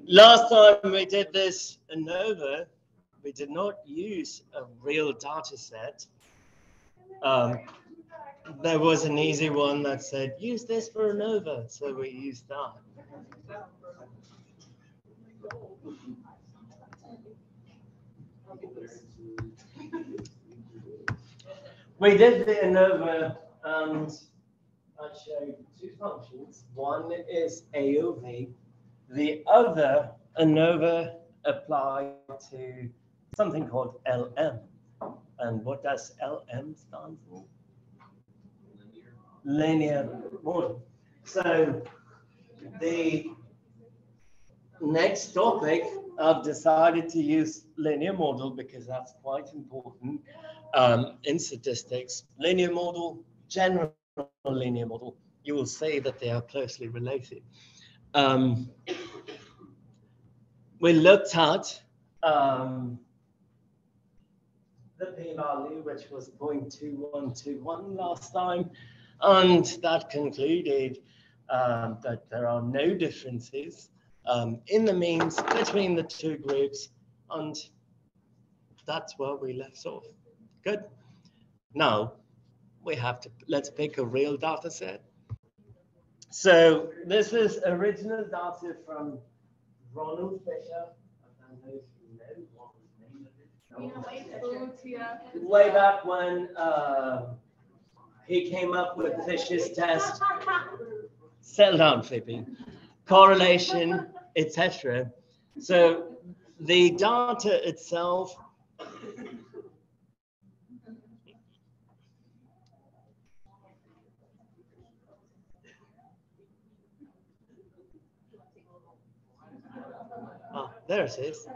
Last time we did this ANOVA, we did not use a real data set. There was an easy one that said, use this for ANOVA, so we used that. We did the ANOVA, and I showed two functions. One is AOV. The other, ANOVA, applied to something called LM. And what does LM stand for? Linear model. So the next topic, I've decided to use linear model because that's quite important in statistics. Linear model, general linear model, you will see that they are closely related. We looked at the p-value, which was 0.2121 last time, and that concluded that there are no differences in the means between the two groups, and that's where we left off. Good. Now we have to, let's pick a real data set. So this is original data from Ronald Fisher. I don't know if you know what his name is. Way back when he came up with Fisher's test, settle down, Flippy, correlation, etc. So the data itself there it is.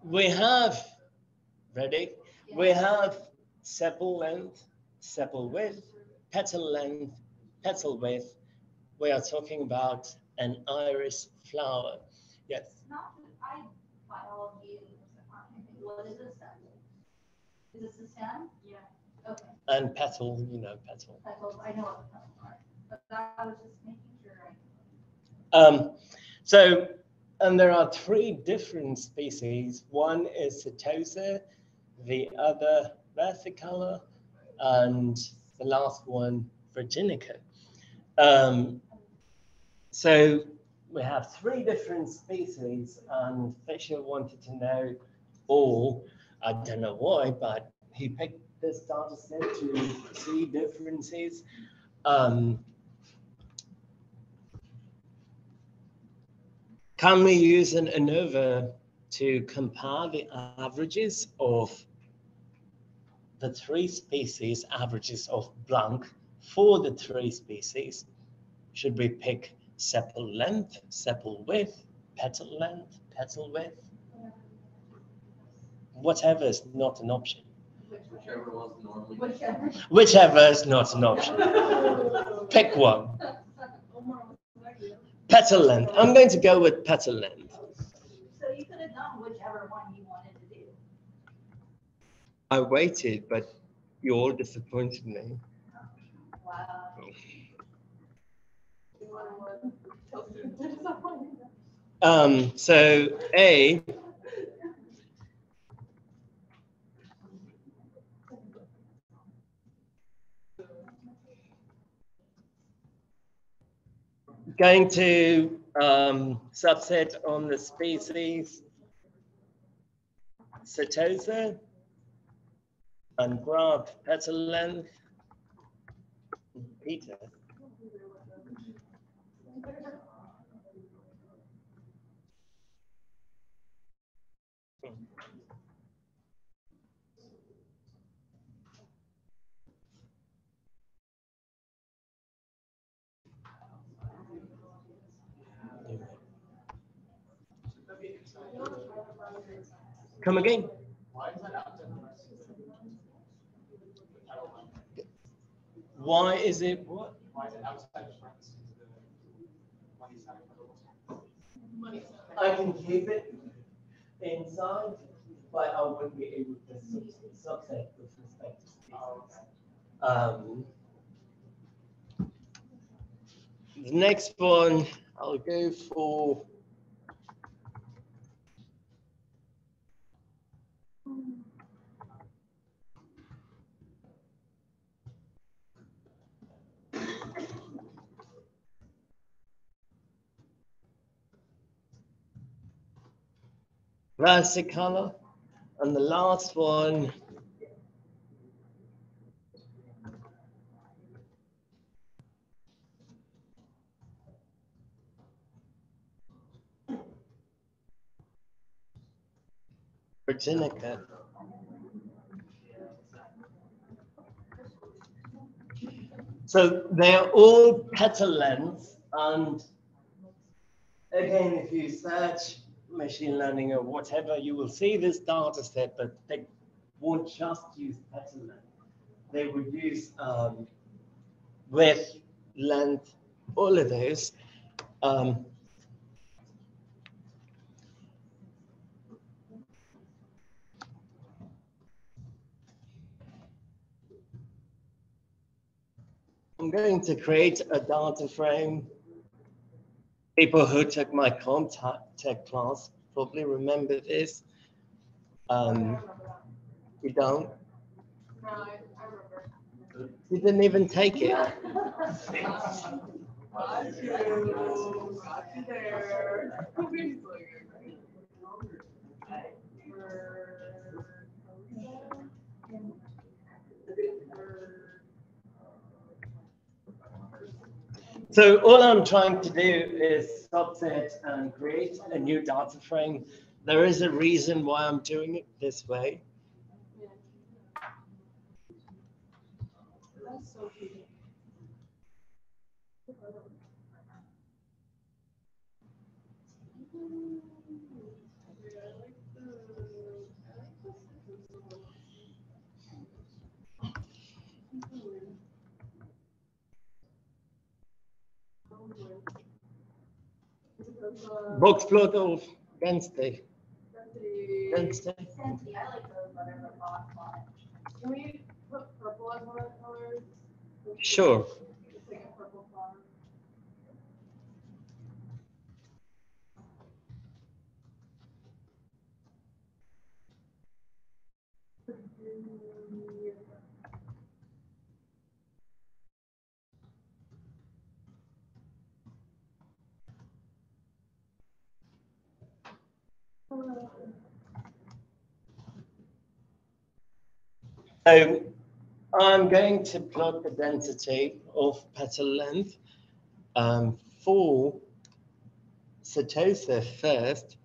We have, ready? We have sepal length, sepal width, petal length, petal width. We are talking about an iris flower. Yes? Not I biology. What is a stem? Is this a stem? Yeah. Okay. And petal, you know, petal. Petals, I know what petals are. But I was just making sure. And there are three different species. One is Setosa, the other versicolor, and the last one Virginica. So we have three different species, and Fisher wanted to know all. I don't know why, but he picked this data set to see differences. Can we use an ANOVA to compare the averages of the three species, averages of blank for the three species? Should we pick sepal length, sepal width, petal length, petal width? Whatever is not an option. Whichever was normally. Whichever is not an option. Pick one. Petal length. I'm going to go with petal length. So you could have done whichever one you wanted to do. I waited, but you all disappointed me. Wow. So A. Going to subset on the species Setosa and graph petal length. Peter. Come again. Why is it what? Why is it outside of parentheses? I can keep it inside, but will be able to subset with respect to species. The next one, I'll go for versicolor, and the last one Virginica. So they're all petal lengths, and again, if you search machine learning or whatever, you will see this data set, but they won't just use petal length. They would use width, length, all of those. I'm going to create a data frame. People who took my tech class probably remember this. You don't? No, I remember. You didn't even take it. Got you there. So all I'm trying to do is subset and create a new data frame. There is a reason why I'm doing it this way. That's so cute. Box plot of density. Density. Scentsy, I like those better than box plot. Can we put purple as one of the colors? Sure. Just like a purple flower. So I'm going to plot the density of petal length for Setosa first.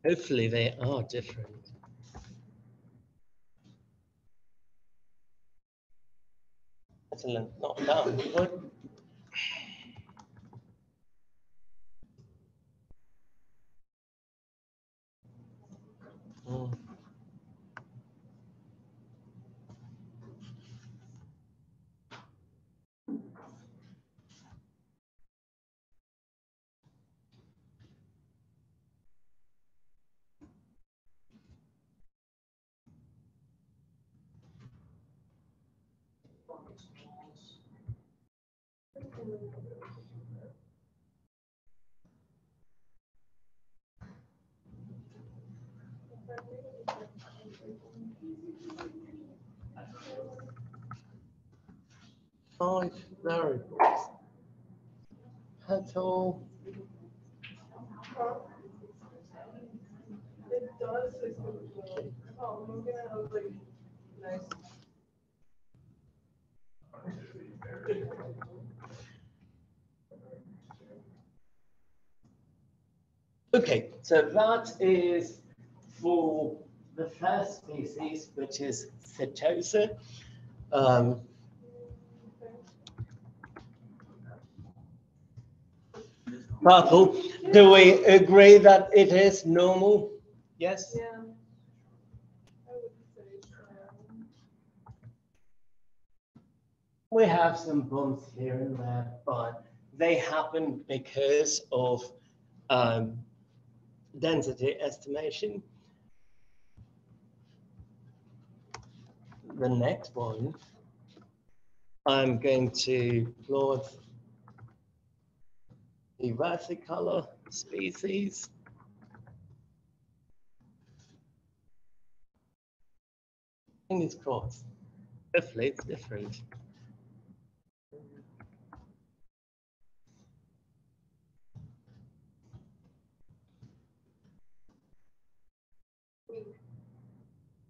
Hopefully they are different. Petal length not done. What? Mm. Five variables. Petal. It does say something. Oh, I'm looking at it, I was like, nice. Okay, so that is for the first species, which is Setosa. Purple. Do we agree that it is normal? Yes? Yeah. I would say so. We have some bumps here and there, but they happen because of density estimation. The next one, I'm going to plot the versicolor species. Fingers crossed. Hopefully it's different.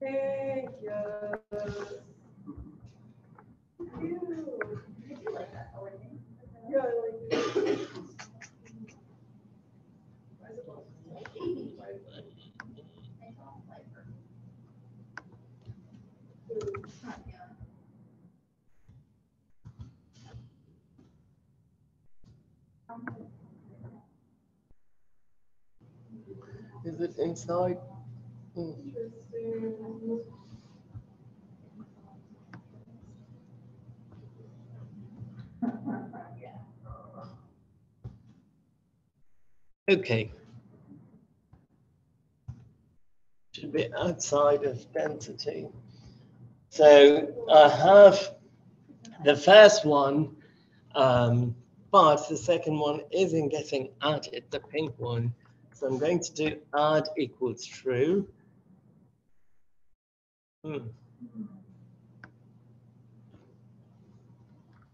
Thank you. Did you like that color thing? Yeah, I like it. Why is it blue? Maybe. I don't like her. Yeah. Is it inside? Interesting. Okay. Should be outside of density. So I have the first one, but the second one isn't getting added, the pink one. So I'm going to do add equals true.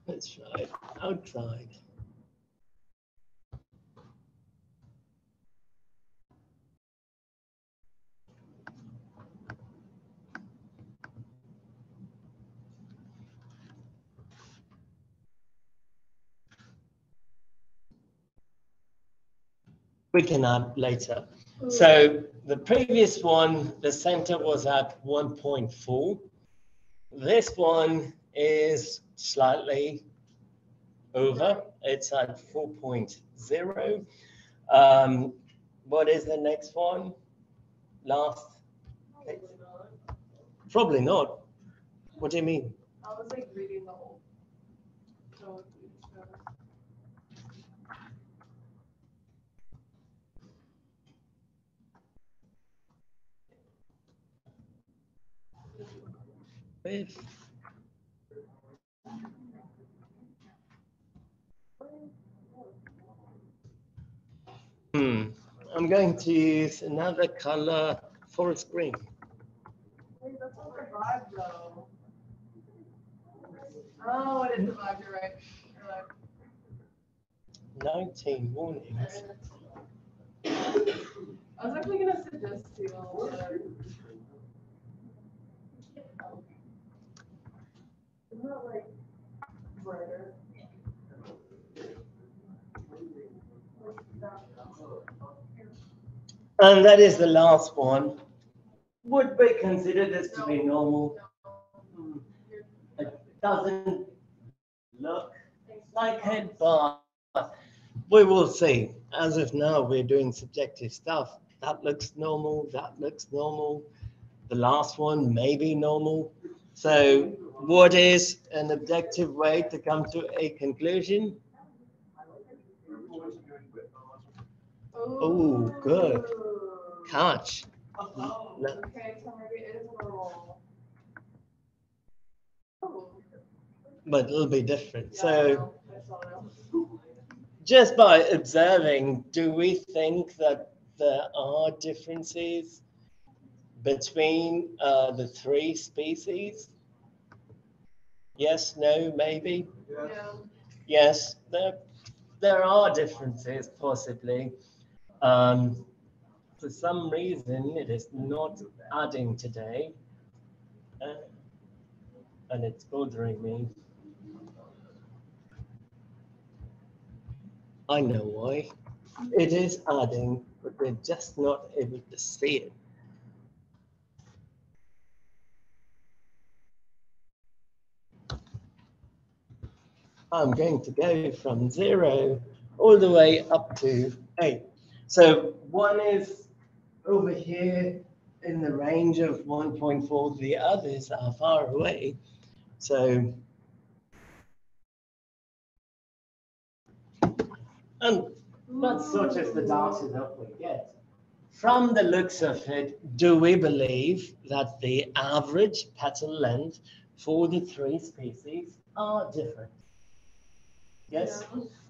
Let's try it outside. We can add later. So the previous one, the center was at 1.4. This one is slightly over. It's at 4.0. What is the next one? Last? Probably not. What do you mean? I was like reading the whole. So, If I'm going to use another color, forest green. wait, that's not the vibe though. Oh, it is the vibe, you're right. You're right. 19 warnings. I was actually gonna suggest teal, but it's not like brighter. And that is the last one. Would we consider this to be normal? It doesn't look like it, but we will see. As of now, we're doing subjective stuff. That looks normal, that looks normal. The last one may be normal. So what is an objective way to come to a conclusion? Oh, good. Catch. Okay, so maybe it is normal. Oh. But it'll be different. Yeah, I So know. I saw now. just by observing, do we think that there are differences between the three species? Yes, no, maybe? Yeah. Yes, there are differences, possibly. For some reason, it is not adding today, and it's bothering me. I know why. It is adding, but we're just not able to see it. I'm going to go from 0 all the way up to 8. So one is over here in the range of 1.4, the others are far away. So, and that's sort of the data that we get. from the looks of it, do we believe that the average petal length for the three species are different? Yes.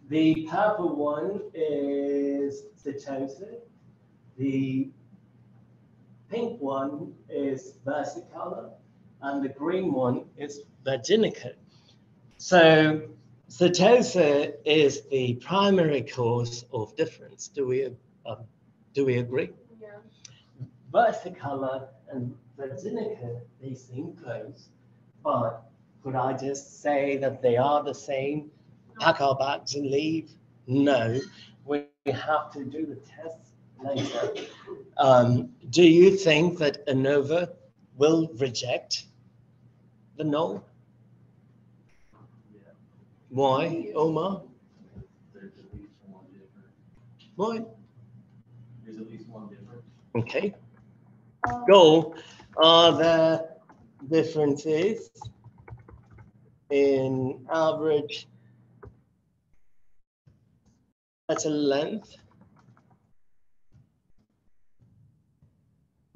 The purple one is Setosa. The pink one is versicolor, and the green one is virginica. So Setosa is the primary cause of difference. Do we agree? Yeah. Versicolor and virginica, they seem close, but could I just say that they are the same? Pack our bags and leave? No, we have to do the test later. Do you think that ANOVA will reject the null? Yeah, Why, Omar? there's at least one different. Why? There's at least one different. Okay. Go. Are there differences in average petal length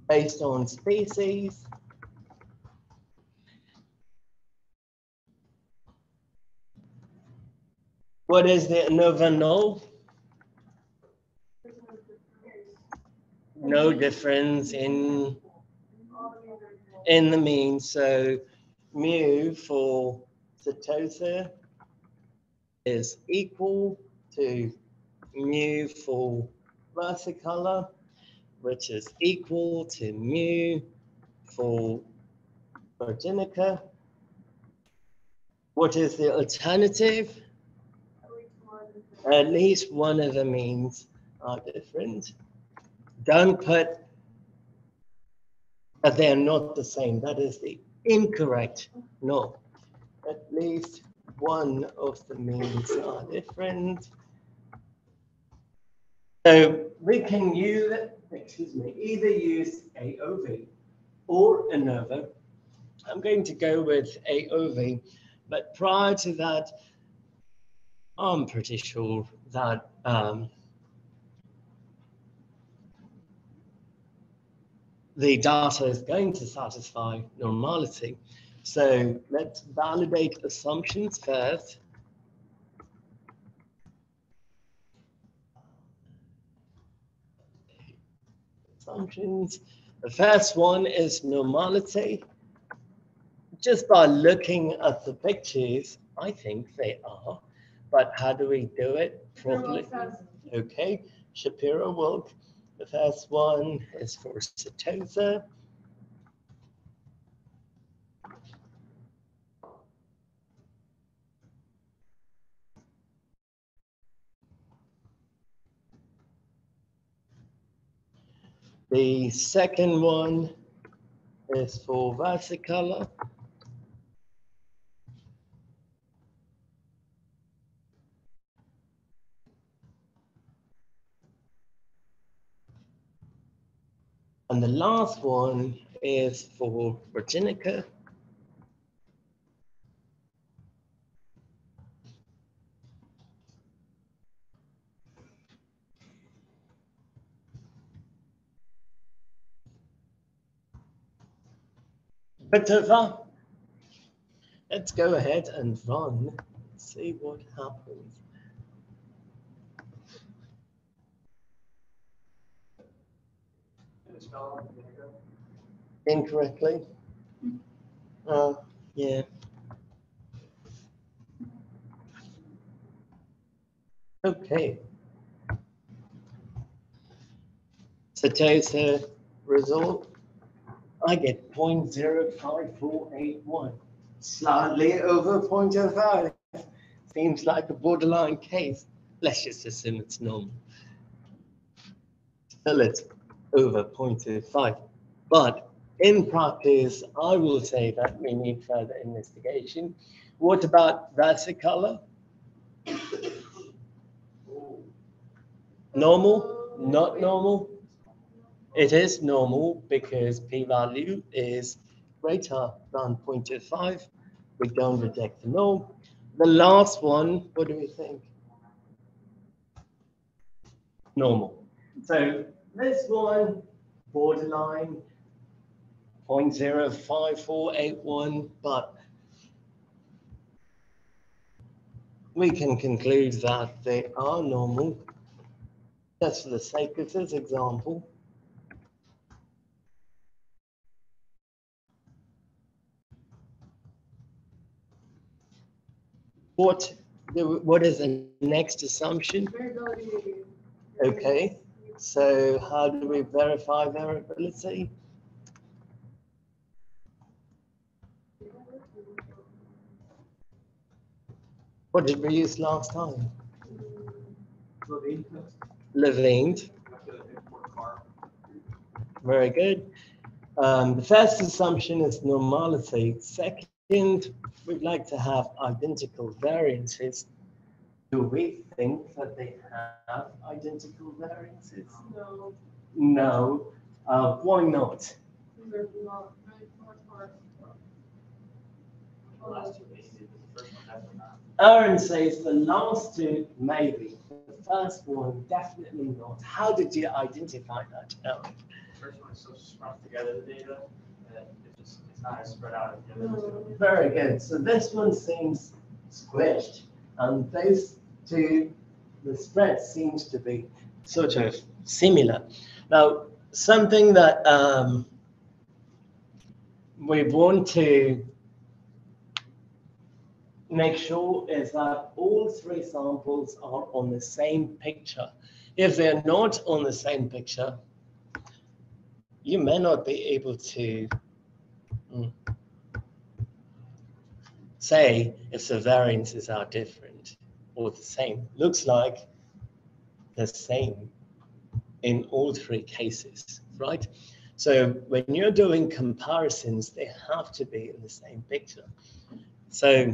based on species? What is the ANOVA null? No difference in the mean. So mu for Setosa is equal to mu for versicolor, which is equal to mu for virginica. What is the alternative? At least one of the means are different. Don't put that they are not the same. That is the incorrect. No. At least one of the means are different. So we can use, either use AOV or ANOVA. I'm going to go with AOV, but prior to that, I'm pretty sure that the data is going to satisfy normality. So let's validate assumptions first. Assumptions. The first one is normality. Just by looking at the pictures, I think they are. But how do we do it properly? Okay, Shapiro-Wilk. The first one is for Setosa. The second one is for versicolor. And the last one is for virginica. But let's go ahead and run, see what happens. Incorrectly? Yeah. Okay. Setosa result. I get 0.05481. Slightly over 0.05. Seems like a borderline case. Let's just assume it's normal. Still it's over 0.05. But in practice, I will say that we need further investigation. What about versicolor? Normal? Not normal? It is normal because p-value is greater than 0.25. We don't reject the null. The last one, what do we think? Normal. So This one, borderline 0.05481, but we can conclude that they are normal. Just for the sake of this example. What is the next assumption? Variability. Okay, so how do we verify variability? What did we use last time? Levine test. Levine. Have to import car. Very good. The first assumption is normality. Second, we'd like to have identical variances. Do we think that they have identical variances? No, No. Why not? they're not, not hard. The last two maybe, but the first one definitely not. Aaron says the last two, maybe. The first one, definitely not. How did you identify that, Aaron? The first one is so scrunched together, the data, that it's not as spread out as the other two. Very good. So this one seems squished, and those two, the spread seems to be sort of similar. Now, something that we want to make sure is that all three samples are on the same picture. If they're not on the same picture, you may not be able to say if the variances are different or the same. Looks like the same in all three cases, right? So when you're doing comparisons, they have to be in the same picture. So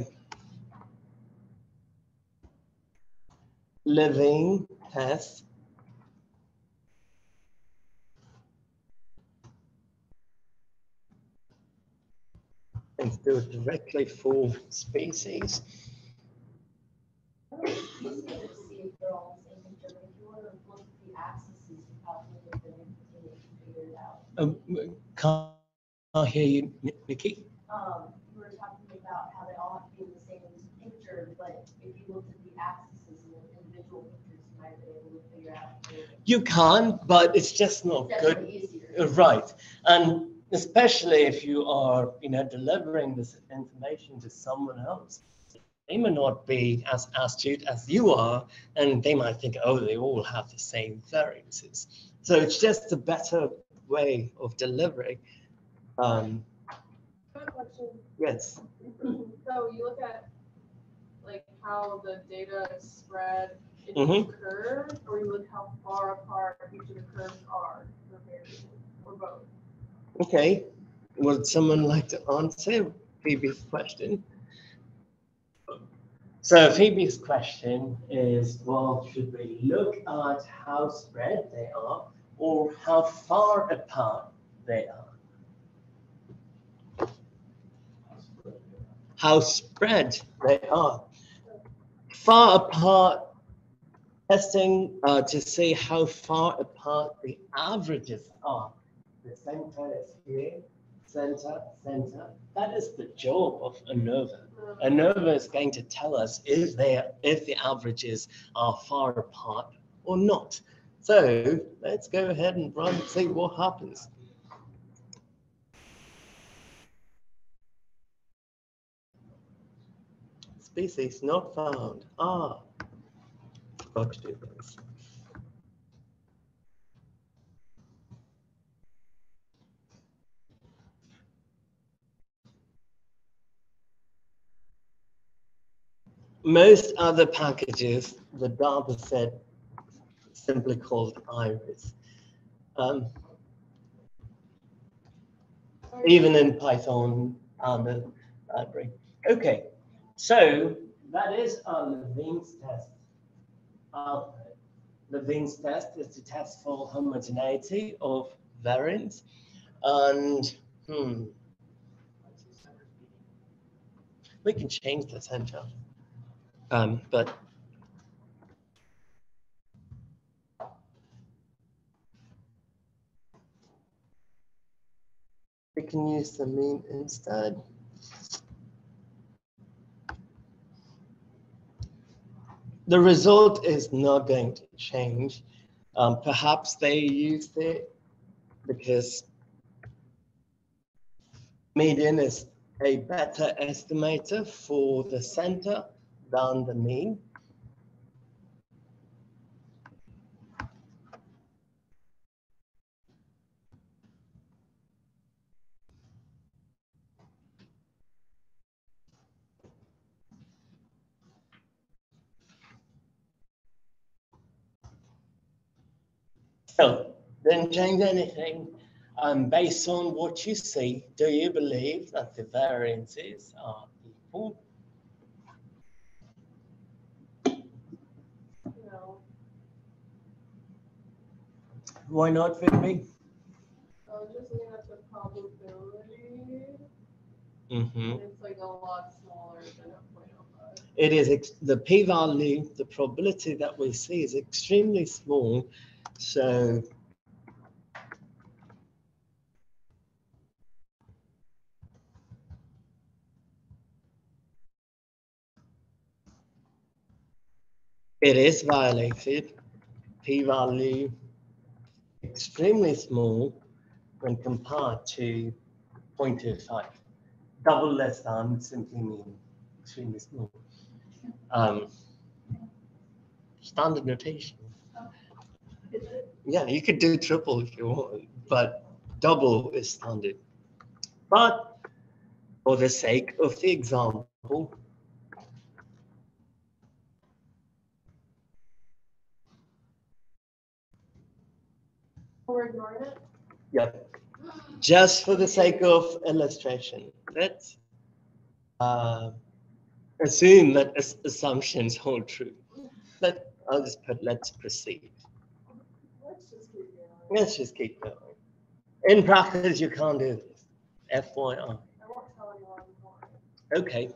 Levine test and do it directly for species. It's easy to see if they're all the same picture, but if you want to look at the axes, you have to look at them and figure it out. Can't hear you, Nikki. We were talking about how they all have to be in the same picture, but if you looked at the axes and the individual pictures, you might be able to figure out. You can, but it's just not It's good. definitely easier. Right. And especially if you are, delivering this information to someone else, they may not be as astute as you are, and they might think, oh, they all have the same variances. So it's just a better way of delivering. I have a question. Yes. So you look at like how the data is spread in Mhm. each curve, or you look how far apart each of the curves are for variation, or both? Okay. Would someone like to answer Phoebe's question? So Phoebe's question is, well, should we look at how spread they are or how far apart they are? How spread they are. Far apart, testing to see how far apart the averages are. The center is here, center, center. That is the job of ANOVA. ANOVA is going to tell us if the averages are far apart or not. So let's go ahead and run and see what happens. Species not found. Forgot to do this. Most other packages, the data set simply called iris. Even in Python library. Okay, so that is our Levine's test output. Levine's test is to test for homogeneity of variance. And we can change the center. But can use the mean instead. The result is not going to change. Perhaps they used it because median is a better estimator for the center than the mean. So, didn't change anything. Based on what you see, do you believe that the variances are equal? No. Why not, Vivi? I was just looking at the probability, Mm-hmm. and it's like a lot smaller than a 0.05. It is the p-value, the probability that we see is extremely small. So it is violated. P-value extremely small when compared to 0.25. Double less than simply mean extremely small. Standard notation. Yeah, you could do triple if you want, but double is standard. But for the sake of the example, We're ignoring it? yep, just for the sake of illustration, let's assume that assumptions hold true. I'll just put let's proceed. Let's just keep going. Let's just keep going. In practice, you can't do this. FYI. I won't tell anyone more. Okay.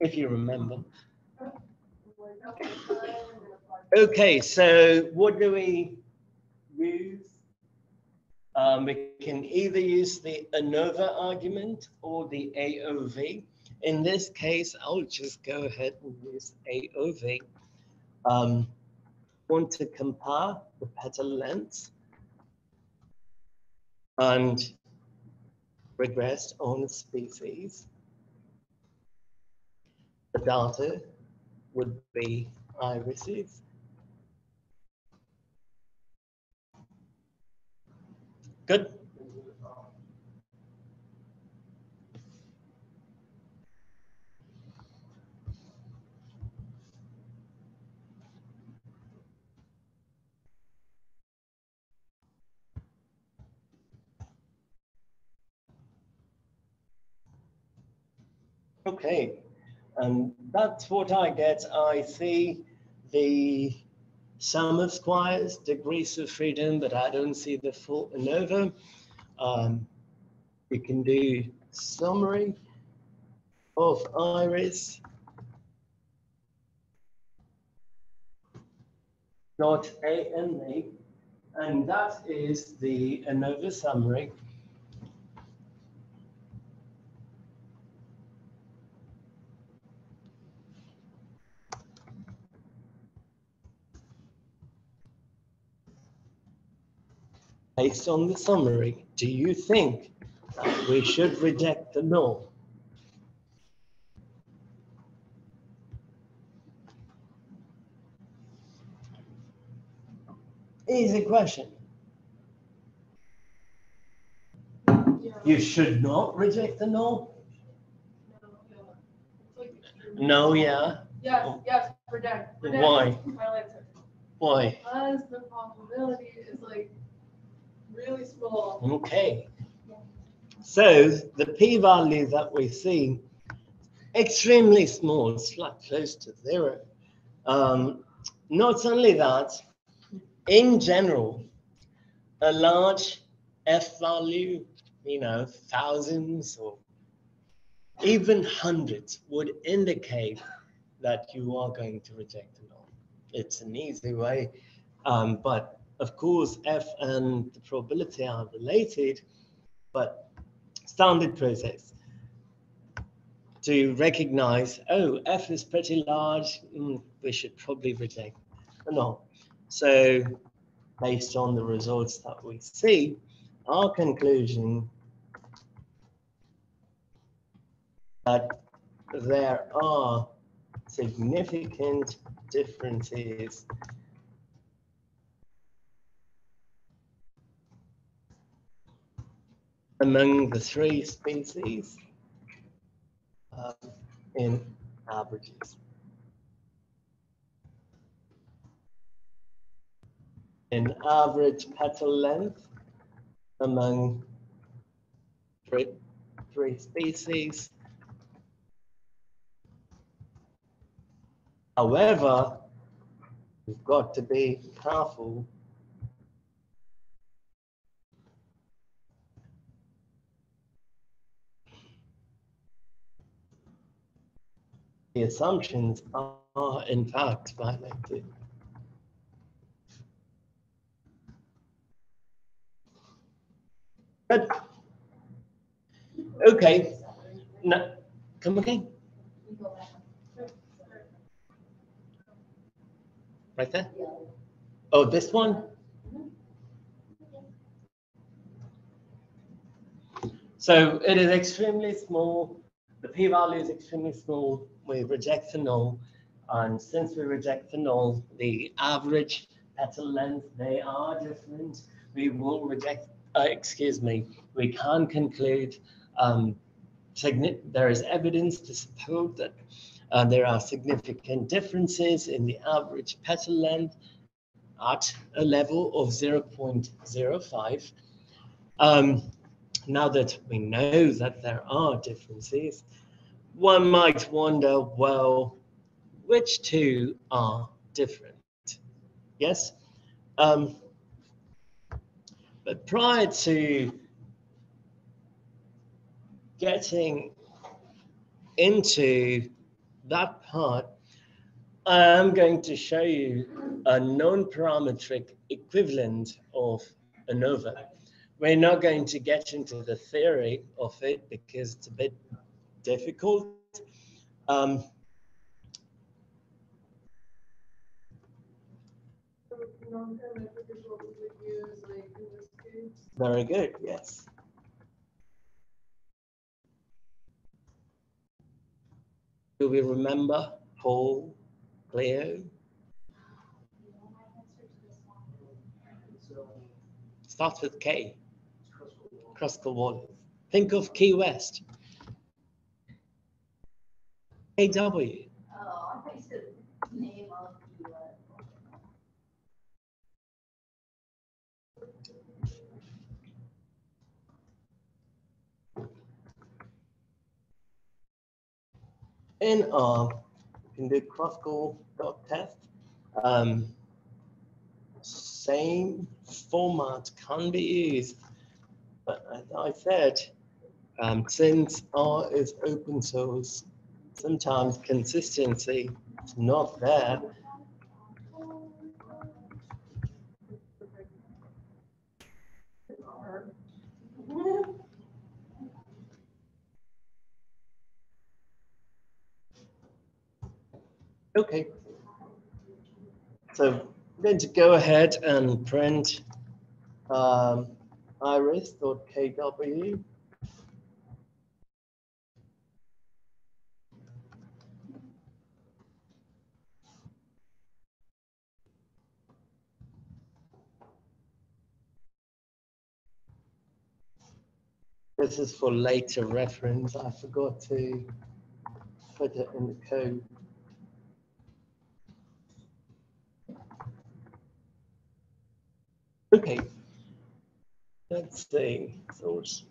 If you remember. Okay, so what do we use? We can either use the ANOVA argument or the AOV. In this case, I'll just go ahead and use AOV. Want to compare the petal lengths and regressed on species. The data would be irises. Good. Okay, and that's what I get. I see the sum of squares, degrees of freedom, but I don't see the full ANOVA. You can do summary of iris dot ANA, and that is the ANOVA summary. Based on the summary, do you think that we should reject the null? Easy question. Yeah. You should not reject the null? No, yeah. It's like, No, yeah. yes, predict. Why? Final answer. Why? Because the probability is like really small. Okay. So the p-value that we see, extremely small, it's like close to zero. Not only that, in general, a large F value, thousands or even hundreds would indicate that you are going to reject a null. It's an easy way, but of course, F and the probability are related, but standard process to recognize, oh, F is pretty large, we should probably reject a null. So based on the results that we see, our conclusion that there are significant differences among the three species in averages. In average petal length among three species. However, we've got to be careful the assumptions are in fact violated. Good. Okay. No, come again. Right there? Oh, this one? So it is extremely small. The p-value is extremely small. We reject the null. And since we reject the null, the average petal length, they are different. We will reject, we can conclude there is evidence to support that there are significant differences in the average petal length at a level of 0.05. Now that we know that there are differences, one might wonder, well, which two are different? Yes? But prior to getting into that part, I am going to show you a non-parametric equivalent of ANOVA. We're not going to get into the theory of it because it's a bit difficult. Very good, yes. Do we remember Paul, Cleo? Starts with K. Cruscal Wallace. Think of Key West. KW. Oh, I thought you said name of the In R, you can do Cruscal.test. Same format can be used, but as I said, since R is open source, sometimes consistency is not there. Okay, so I'm going to go ahead and print iris.kw. This is for later reference. I forgot to put it in the code. Okay, let's see. Source.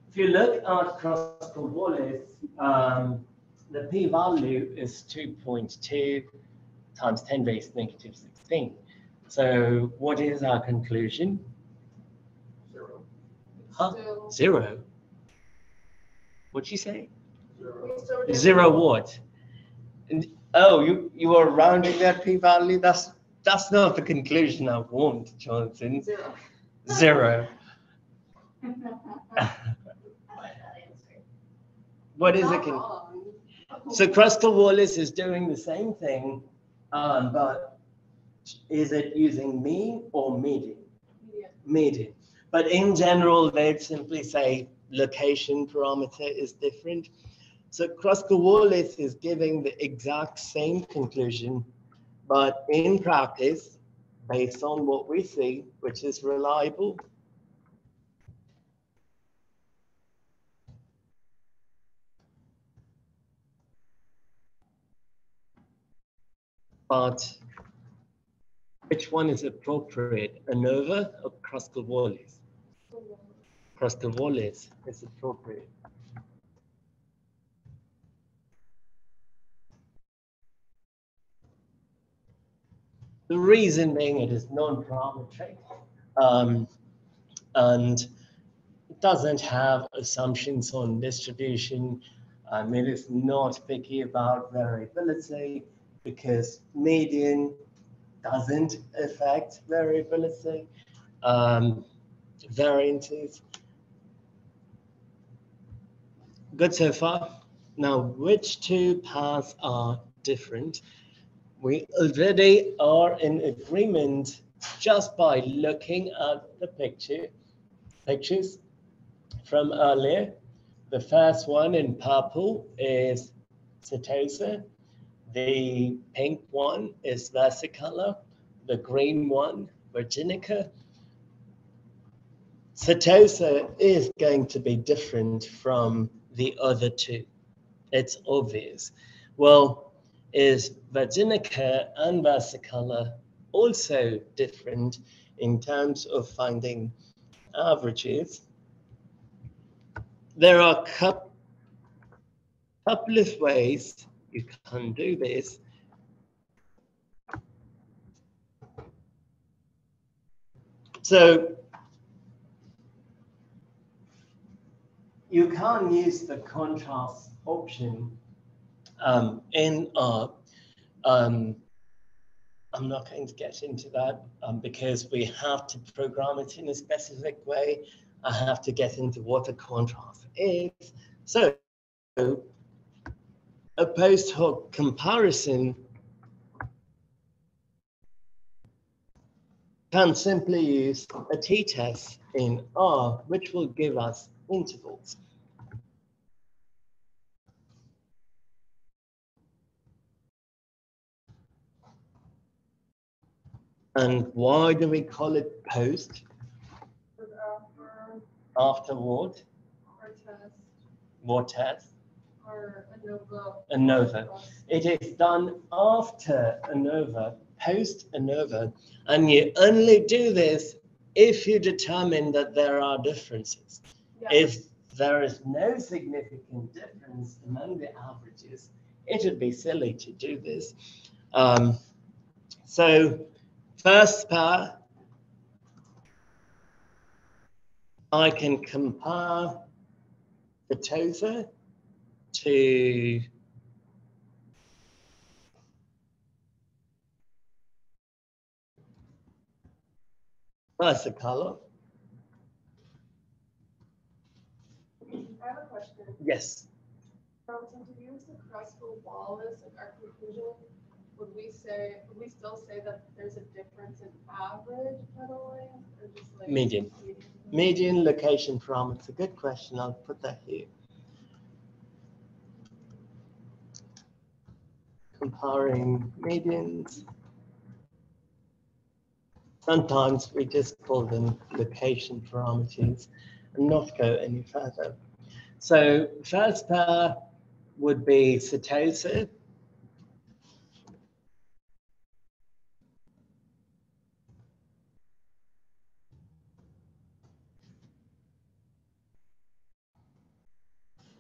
If you look at Cruscal Wallace, the p-value is 2.2 times 10 raised to -16. So what is our conclusion? 0. Huh? 0. What'd you say? 0. 0 what? And, oh, you are rounding that p-value? That's not the conclusion I want, Jonathan. 0. 0. I like that answer. What is it? Not wrong. So Kruskal-Wallis is doing the same thing, but is it using mean or median? Yeah. Median. But in general, they'd simply say location parameter is different. So Kruskal-Wallis is giving the exact same conclusion, but in practice, based on what we see, which is reliable, but which one is appropriate, ANOVA or Kruskal-Wallis? Kruskal-Wallis is appropriate. The reason being it is non-parametric and it doesn't have assumptions on distribution. It is not picky about variability because median doesn't affect variability. Variances. Good so far. Now, which two paths are different? We already are in agreement just by looking at the pictures from earlier. The first one in purple is setosa. The pink one is versicolor. The green one, virginica. Setosa is going to be different from the other two. It's obvious. Well, is virginica and versicolor also different in terms of finding averages? There are a couple of ways you can do this. So you can use the contrast option in R. I'm not going to get into that because we have to program it in a specific way. I have to get into what a contrast is. So a post hoc comparison can simply use a t-test in R, which will give us intervals. And why do we call it post? After what? Our test. What test? Our ANOVA. ANOVA. It is done after ANOVA, post ANOVA, and you only do this if you determine that there are differences. Yeah. If there is no significant difference among the averages, it would be silly to do this. So first pair, I can compare the TOFA to versicolor. I have a question. Yes. Since we use the Kruskal-Wallis in our conclusion, would we still say that there's a difference in average pedaling or just like Median. Median location parameter. Good question. I'll put that here. Comparing medians. Sometimes we just call them location parameters and not go any further. So first pair would be setosa.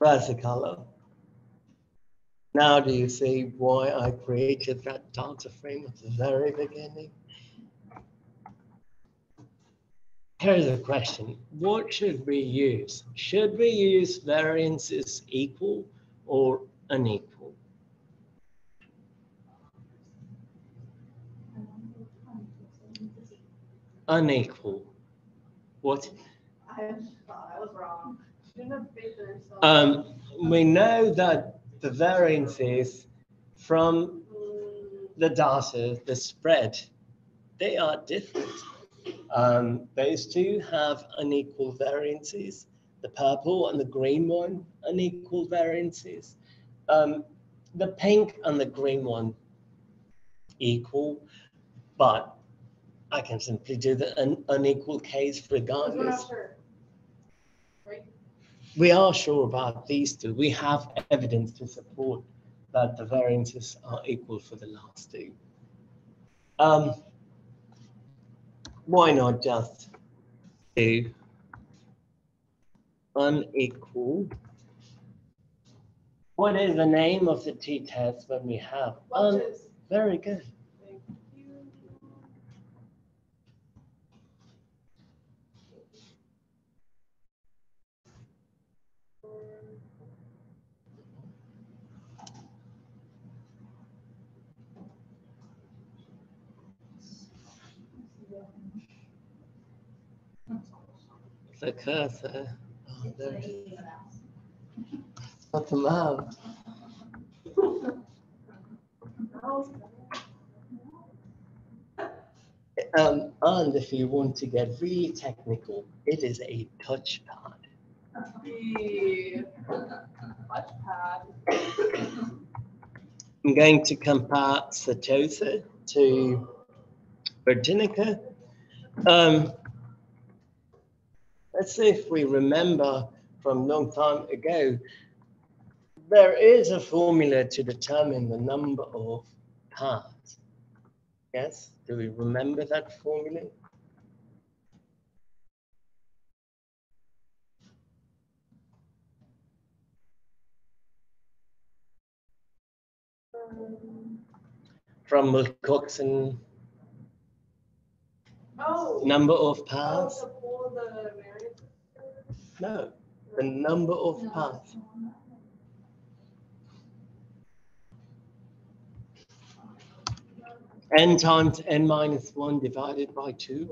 Versicolor. Now do you see why I created that data frame at the very beginning? Here's a question. What should we use? Should we use variances equal or unequal? Unequal. What? I thought I was wrong. She didn't have faith in herself. We know that the variances from the data, the spread, they are different. Those two have unequal variances. The purple and the green one, unequal variances. The pink and the green one, equal, but I can simply do the unequal case We're regardless. not sure. Right? We are sure about these two. We have evidence to support that the variances are equal for the last two. Why not just do unequal? What is the name of the t-test when we have? Welch's. Very good. Thank you. The cursor. Oh, there it is. Not the mouse. And if you want to get really technical, it is a touchpad. The touchpad. I'm going to compare Setosa to Virginica. Let's see if we remember from a long time ago, there is a formula to determine the number of paths. Yes, do we remember that formula? From Wilcoxon, number of paths? The variance. No, the number of paths. N times n minus 1 divided by 2.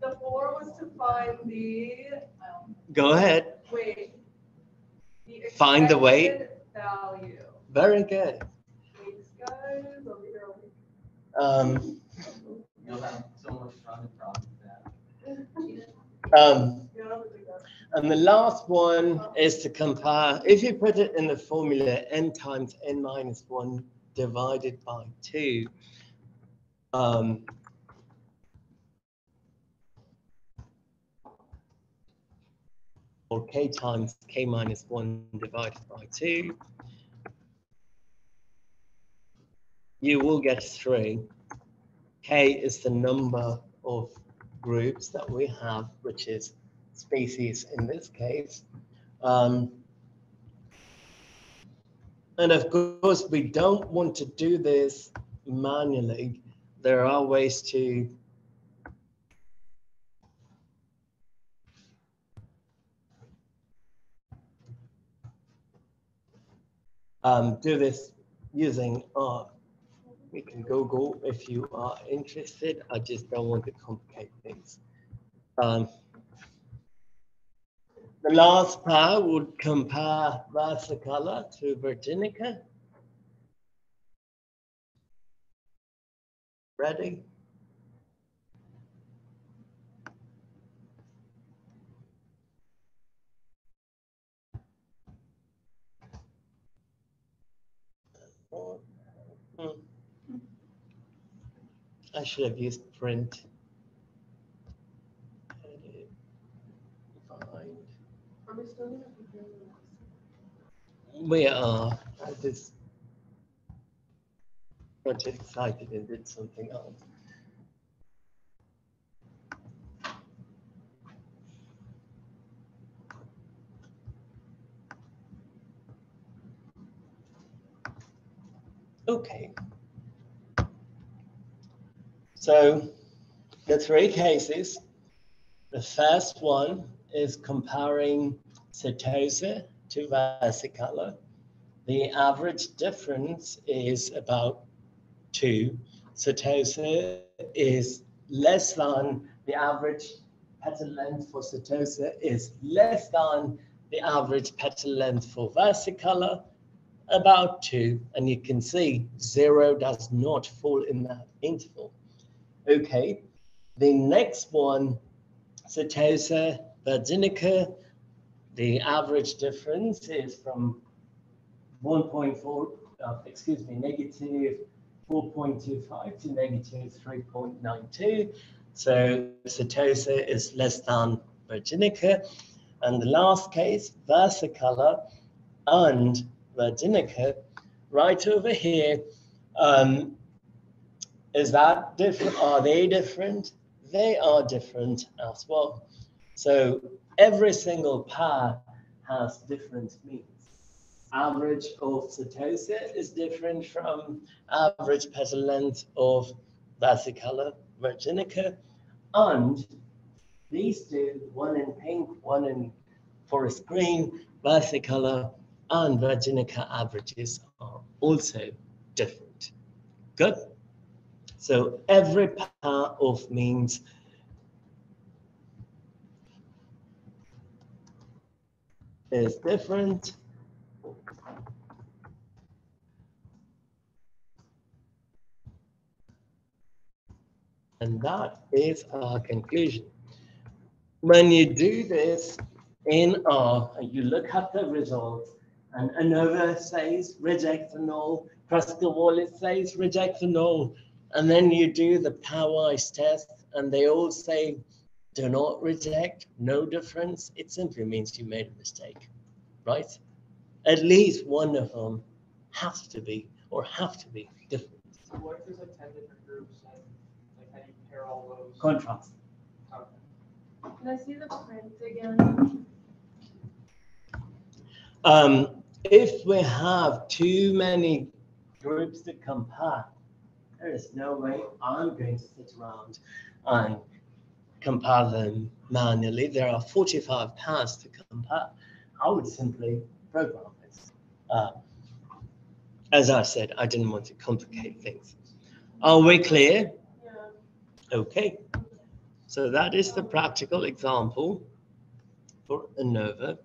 The 4 was to find the. Go ahead. Wait. Find the weight. Value. Very good. Thanks, guys. I'll be here all week. You'll have so much fun and problems that. And the last one is to compare, if you put it in the formula, n times n minus 1 divided by 2, or k times k minus 1 divided by 2, you will get 3. K is the number of groups that we have, which is species in this case. And of course, we don't want to do this manually. There are ways to do this using R. We can Google if you are interested. I just don't want to complicate things. The last pair would compare Versicolor to Virginica. Ready? I should have used print. Edit, find. Are we still gonna compare this? We are. I just got too excited and did something else. Okay. So the 3 cases. The first one is comparing Setosa to Versicolor. The average difference is about 2. setosa is less than the average petal length for setosa is less than the average petal length for versicolor, about 2, and you can see 0 does not fall in that interval. Okay, the next one, setosa virginica, the average difference is from negative 4.25 to negative 3.92. So setosa is less than virginica. And the last case, versicolor and virginica, right over here, is that different? Are they different? They are different as well. So every single pair has different means. Average of setosa is different from average petal length of versicolor virginica, and these two, one in pink, one in forest green, versicolor and virginica averages are also different. Good. So every pair of means is different. And that is our conclusion. When you do this in R, you look at the results, and ANOVA says reject the null, Kruskal Wallis says reject the null, and then you do the pairwise test, and they all say do not reject, no difference. It simply means you made a mistake, right? At least one of them has to be different. So what if there's like 10 different groups and like how do you pair all those? Contrast. Okay. Can I see the print again? If we have too many groups to compare, there is no way I'm going to sit around and compare them manually. There are 45 pairs to compare. I would simply program this. As I said, I didn't want to complicate things. Are we clear? Yeah. Okay. So that is the practical example for ANOVA.